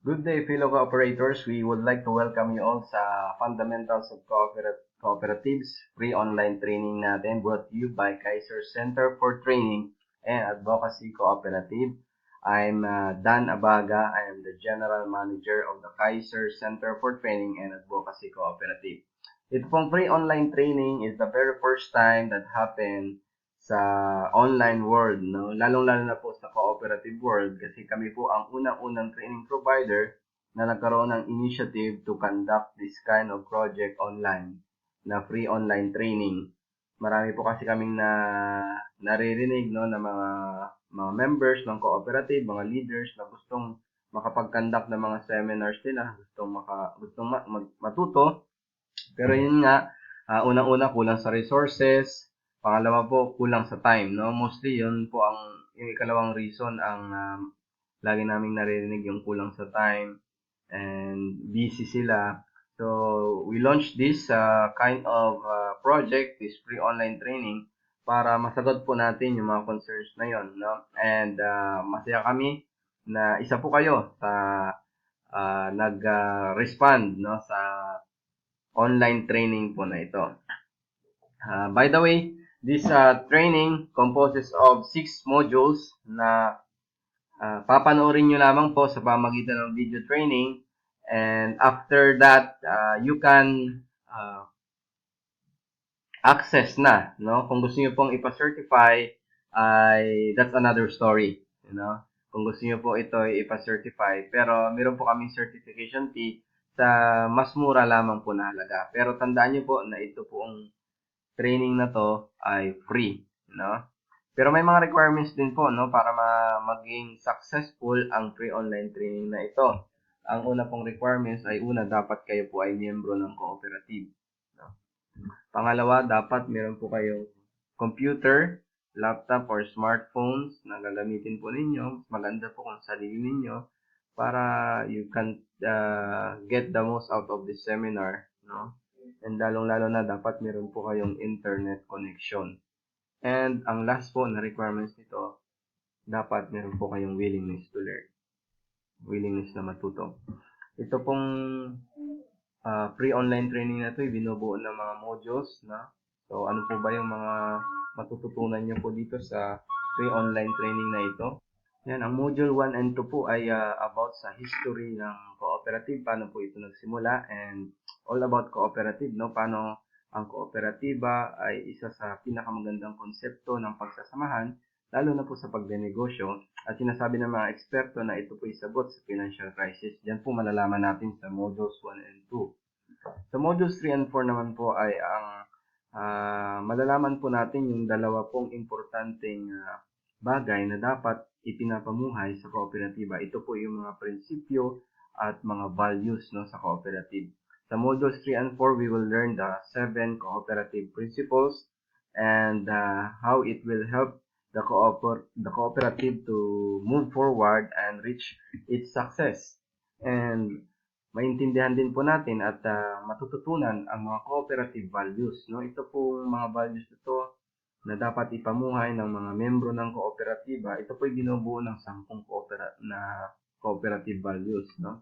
Good day, fellow cooperators. We would like to welcome you all sa Fundamentals of Cooperatives free online training natin brought to you by Kaiser Center for Training and Advocacy Cooperative. I'm Dan Abaga. I am the General Manager of the Kaiser Center for Training and Advocacy Cooperative. Ito pong free online training is the very first time that happened sa online world, no? Lalong-lalo na po sa cooperative world kasi kami po ang unang-unang training provider na nagkaroon ng initiative to conduct this kind of project online na free online training. Marami po kasi kaming naririnig no na mga members ng cooperative, mga leaders na gustong makapag-conduct ng mga seminars nila, gustong matuto. Pero yun nga, unang-una kulang sa resources. Pangalawa po, kulang sa time, no? Mostly, yun po yung ikalawang reason ang lagi naming naririnig yung kulang sa time and busy sila. So, we launched this kind of project, this free online training, para masagot po natin yung mga concerns na yon, no? And masaya kami na isa po kayo sa nag-respond, no, sa online training po na ito. By the way, this training composes of 6 modules na papanoorin nyo lamang po sa pamagitan ng video training. And after that, you can access na, no? Kung gusto niyo pong ipa-certify, that's another story, you know? Kung gusto niyo po ito ipa-certify, pero meron po kaming certification fee sa mas mura lamang po na halaga. Pero tandaan niyo po na ito po ang training na to ay free, no? Pero may mga requirements din po, no, para maging successful ang free online training na ito. Ang una pong requirements ay una, dapat kayo po ay miyembro ng cooperative, no? Pangalawa, dapat meron po kayong computer, laptop, or smartphones na gagamitin po ninyo. Mas maganda po kung sarili ninyo para you can get the most out of this seminar, no? And lalong-lalo na dapat meron po kayong internet connection. And ang last po na requirements nito, dapat meron po kayong willingness to learn. Willingness na matuto. Ito pong free online training na ito, binubuo ng mga modules, na. So, ano po ba yung mga matututunan nyo po dito sa free online training na ito? Yan, ang module 1 and 2 po ay about sa history ng cooperative, paano po ito nagsimula, and all about cooperative, no? Paano ang kooperatiba ay isa sa pinakamagandang konsepto ng pagsasamahan, lalo na po sa pagdenegosyo, at sinasabi ng mga eksperto na ito po ay sagot sa financial crisis. Diyan po malalaman natin sa modules 1 and 2. Sa modules 3 and 4 naman po ay ang malalaman po natin yung dalawa pong importanteng bagay na dapat ipinapamuhay sa kooperatiba. Ito po yung mga prinsipyo at mga values, no, sa cooperative. Sa modules 3 and 4, we will learn the 7 cooperative principles and how it will help the cooperative to move forward and reach its success. And maintindihan din po natin at matututunan ang mga cooperative values, no? Ito po mga values ito na dapat ipamuhay ng mga membro ng kooperatiba. Ito po ay binubuo ng 10 cooperative values, no?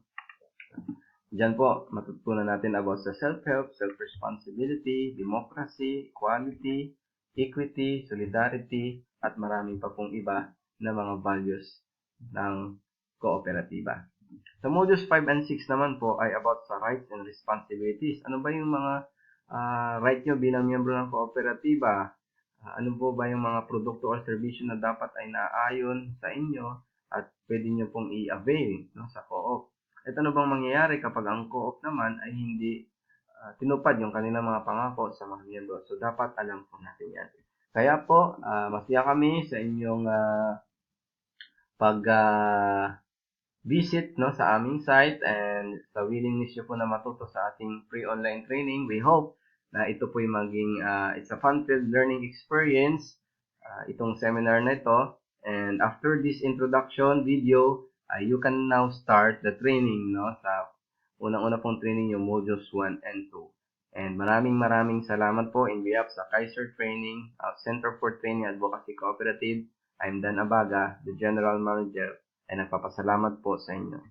Diyan po, matutunan natin about sa self-help, self-responsibility, democracy, equality, equity, solidarity, at marami pa pong iba na mga values ng kooperatiba. Sa modules 5 and 6 naman po ay about sa rights and responsibilities. Ano ba yung mga right nyo bilang miyembro ng kooperatiba? Ano po ba yung mga produkto o serbisyo na dapat ay naayon sa inyo at pwede nyo pong i-avail, no, sa co-op? At ano bang mangyayari kapag ang co-op naman ay hindi tinupad yung kanilang mga pangako sa mga miyembro? So, dapat alam po natin yan. Kaya po, masaya kami sa inyong pag-visit, no, sa aming site and sa willingness nyo po na matuto sa ating free online training. We hope na ito po yung maging it's a fun-filled learning experience, itong seminar na ito. And after this introduction video, you can now start the training, no, sa unang-una pong training yung modules 1 and 2. And maraming salamat po in behalf sa Kaiser Training, Center for Training Advocacy Cooperative. I'm Dan Abaga, the General Manager, ay nagpapasalamat po sa inyo.